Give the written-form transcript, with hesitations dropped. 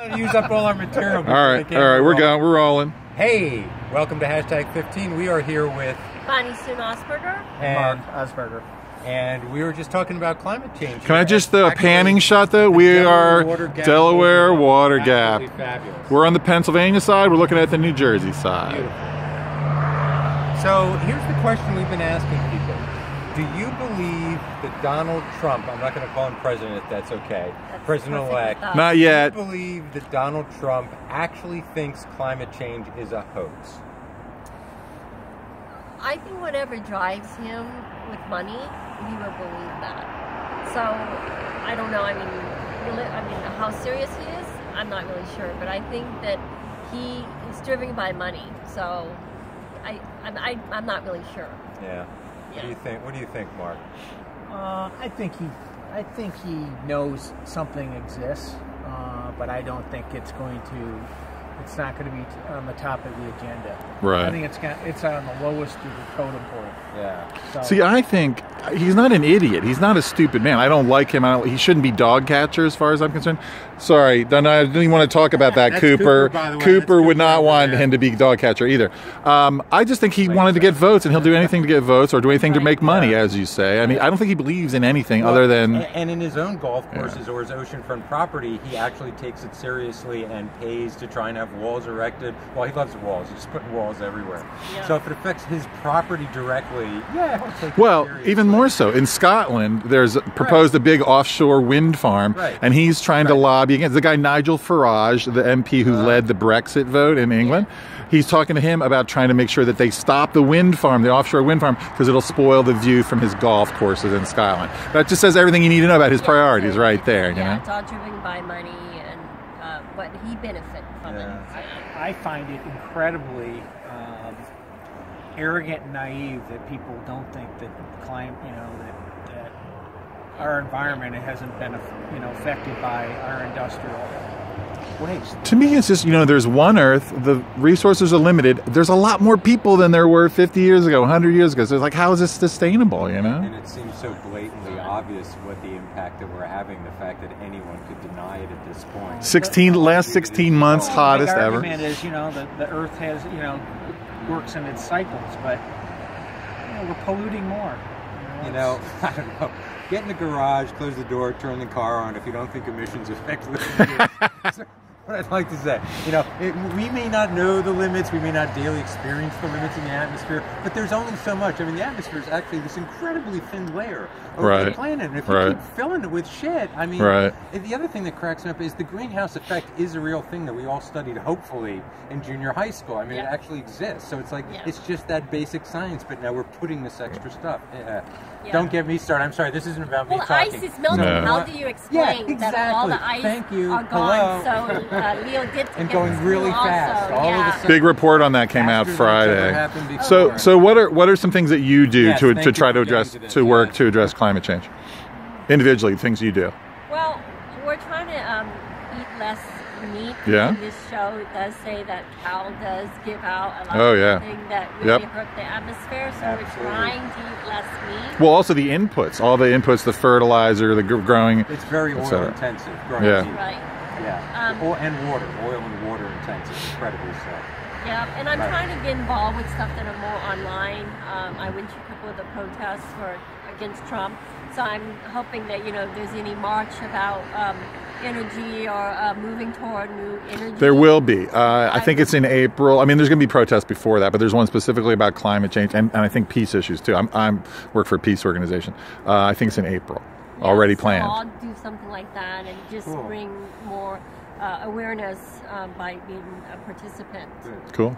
Use up all our material. All right, we're going, we're rolling. Hey, welcome to Hashtag 15. We are here with Bonnie Soon Osberger and Mark Osberger. And we were just talking about climate change. Can I just do a panning shot though? We are Delaware Water Gap. Fabulous. We're on the Pennsylvania side. We're looking at the New Jersey side. Beautiful. So here's the question we've been asking people. Do you believe that Donald Trump, I'm not going to call him president if that's okay, President-elect. Not yet. Do you believe that Donald Trump actually thinks climate change is a hoax? I think whatever drives him with money, he will believe that. So I don't know. I mean, how serious he is, I'm not really sure. But I think that he is driven by money. So I'm not really sure. Yeah. What do you think? What do you think, Mark? I think he knows something exists, but I don't think it's It's not going to be on the top of the agenda. Right. I think it's on the lowest of the totem pole. Yeah. So, see, I think he's not an idiot. He's not a stupid man. I don't like him. He shouldn't be dog catcher as far as I'm concerned. Sorry, I didn't even want to talk about that. Cooper. Cooper would not want him to be dog catcher either. I just think he wanted to get votes, and he'll do anything to get votes or do anything to make money, as you say. I mean, I don't think he believes in anything other than... And in his own golf courses or his oceanfront property, he actually takes it seriously and pays to try and have walls erected. Well, he loves walls. He's just putting walls everywhere. Yeah. So if it affects his property directly, yeah, he'll take it seriously. Even more so. In Scotland, there's proposed a big offshore wind farm, and he's trying to lobby against the guy Nigel Farage, the MP who led the Brexit vote in England. He's talking to him about trying to make sure that they stop the wind farm, the offshore wind farm, because it'll spoil the view from his golf courses in Scotland. That just says everything you need to know about his priorities right there. You know? It's all driven by money and what he benefits from it. I find it incredibly arrogant and naive that people don't think that that our environment hasn't been affected by our industrial waste. To me, it's just, there's one Earth, the resources are limited. There's a lot more people than there were 50 years ago, 100 years ago. So it's like, how is this sustainable, And it seems so blatantly obvious what the impact that we're having, the fact that anyone could deny it at this point. Last 16 months, hottest ever. The argument is, the Earth has, works in its cycles, but we're polluting more. I don't know. Get in the garage, close the door, turn the car on if you don't think emissions affect living. What I'd like to say. We may not know the limits, we may not daily experience the limits in the atmosphere, but there's only so much. I mean, the atmosphere is actually this incredibly thin layer over the planet, and if you keep filling it with shit, I mean, the other thing that cracks me up is the greenhouse effect is a real thing that we all studied, hopefully, in junior high school. I mean, it actually exists. So it's like, it's just that basic science, but now we're putting this extra stuff. Don't get me started. I'm sorry, this isn't about me talking. Ice is melting. How do you explain that all the ice are gone? So Leo did and going really fast. Also, all of a big report on that came out Friday. So what are some things that you do to try to address climate change? Individually, things you do. Well, we're trying to eat less meat. Yeah. This show does say that cow does give out a lot of things that really hurt the atmosphere, so we're trying to eat less meat. Well, also the inputs, the fertilizer, the growing. It's very oil intensive. Growing meat. Right. Yeah. Oil and water intensive, incredibly so. Yeah, and I'm trying to get involved with stuff that are more online. I went to a couple of the protests against Trump, so I'm hoping that there's any march about energy or moving toward new energy. There will be. I think it's in April. I mean, there's going to be protests before that, but there's one specifically about climate change and I think peace issues too. I'm work for a peace organization. I think it's in April. Already planned. I'll do something like that and just bring more awareness by being a participant. Cool.